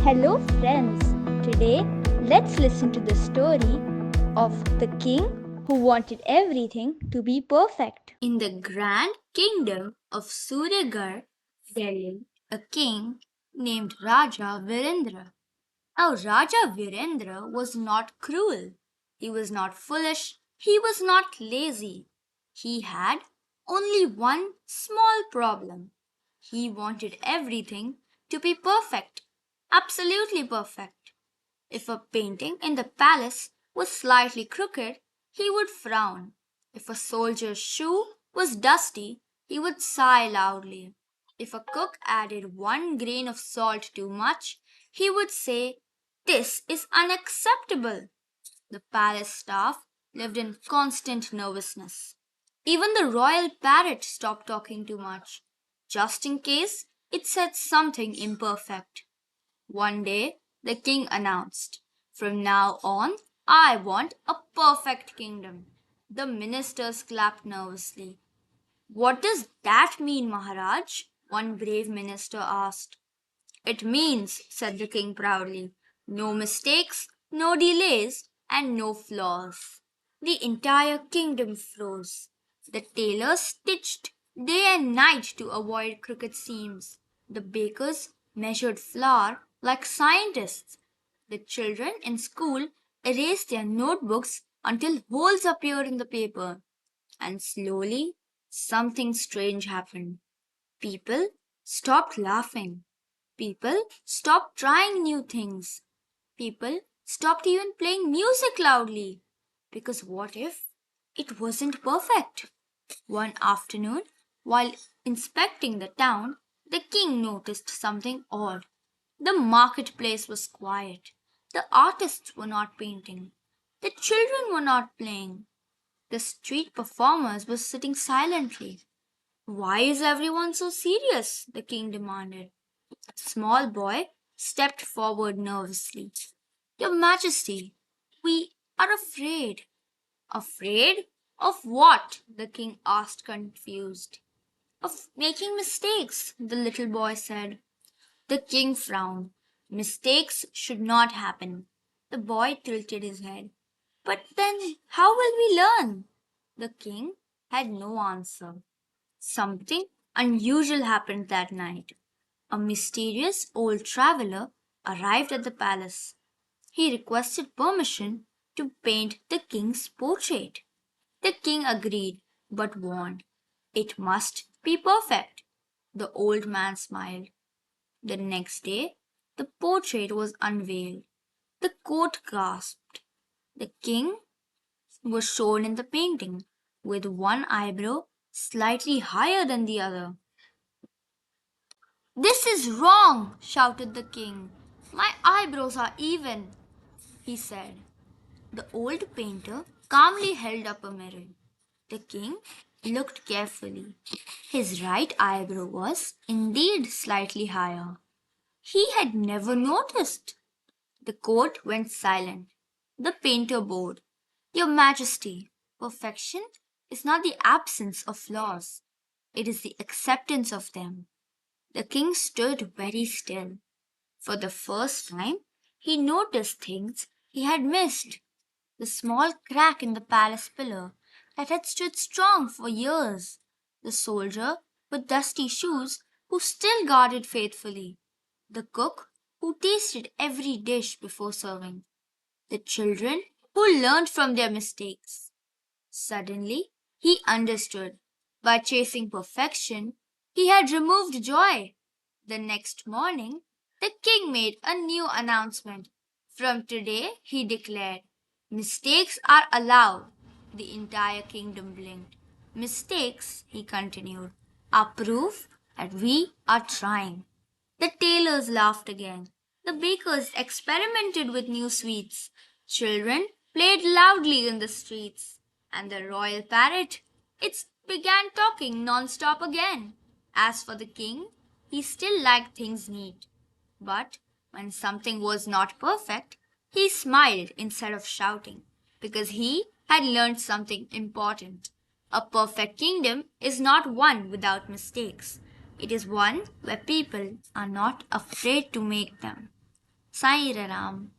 Hello, friends. Today, let's listen to the story of the king who wanted everything to be perfect. In the grand kingdom of Suryagarh, there lived a king named Raja Veerendra. Now, Raja Veerendra was not cruel. He was not foolish. He was not lazy. He had only one small problem. He wanted everything to be perfect, absolutely perfect. If a painting in the palace was slightly crooked, he would frown. If a soldier's shoe was dusty, he would sigh loudly. If a cook added one grain of salt too much, he would say, "This is unacceptable." The palace staff lived in constant nervousness. Even the royal parrot stopped talking too much, just in case it said something imperfect. One day, the king announced, "From now on, I want a perfect kingdom." The ministers clapped nervously. "What does that mean, Maharaj?" one brave minister asked. "It means," said the king proudly, "no mistakes, no delays, and no flaws." The entire kingdom froze. The tailors stitched day and night to avoid crooked seams. The bakers measured flour like scientists. The children in school erased their notebooks until holes appeared in the paper. And slowly, something strange happened. People stopped laughing. People stopped trying new things. People stopped even playing music loudly. Because what if it wasn't perfect? One afternoon, while inspecting the town, the king noticed something odd. The marketplace was quiet. The artists were not painting. The children were not playing. The street performers were sitting silently. "Why is everyone so serious?" the king demanded. A small boy stepped forward nervously. "Your Majesty, we are afraid." "Afraid? Of what?" the king asked, confused. "Of making mistakes," the little boy said. The king frowned. "Mistakes should not happen." The boy tilted his head. "But then how will we learn?" The king had no answer. Something unusual happened that night. A mysterious old traveler arrived at the palace. He requested permission to paint the king's portrait. The king agreed, but warned, "It must be perfect." The old man smiled. The next day, the portrait was unveiled. The court gasped. The king was shown in the painting, with one eyebrow slightly higher than the other. "This is wrong!" shouted the king. "My eyebrows are even," he said. The old painter calmly held up a mirror. The king looked carefully. His right eyebrow was indeed slightly higher. He had never noticed. The court went silent. The painter bowed. "Your Majesty, perfection is not the absence of flaws. It is the acceptance of them." The king stood very still. For the first time, he noticed things he had missed. The small crack in the palace pillar that had stood strong for years. The soldier with dusty shoes who still guarded faithfully. The cook who tasted every dish before serving. The children who learned from their mistakes. Suddenly, he understood. By chasing perfection, he had removed joy. The next morning, the king made a new announcement. "From today," he declared, "mistakes are allowed." The entire kingdom blinked. "Mistakes," he continued, "are proof that we are trying." The tailors laughed again. The bakers experimented with new sweets. Children played loudly in the streets. And the royal parrot, it began talking non-stop again. As for the king, he still liked things neat. But when something was not perfect, he smiled instead of shouting, because he had learned something important. A perfect kingdom is not one without mistakes. It is one where people are not afraid to make them. Sai Ram.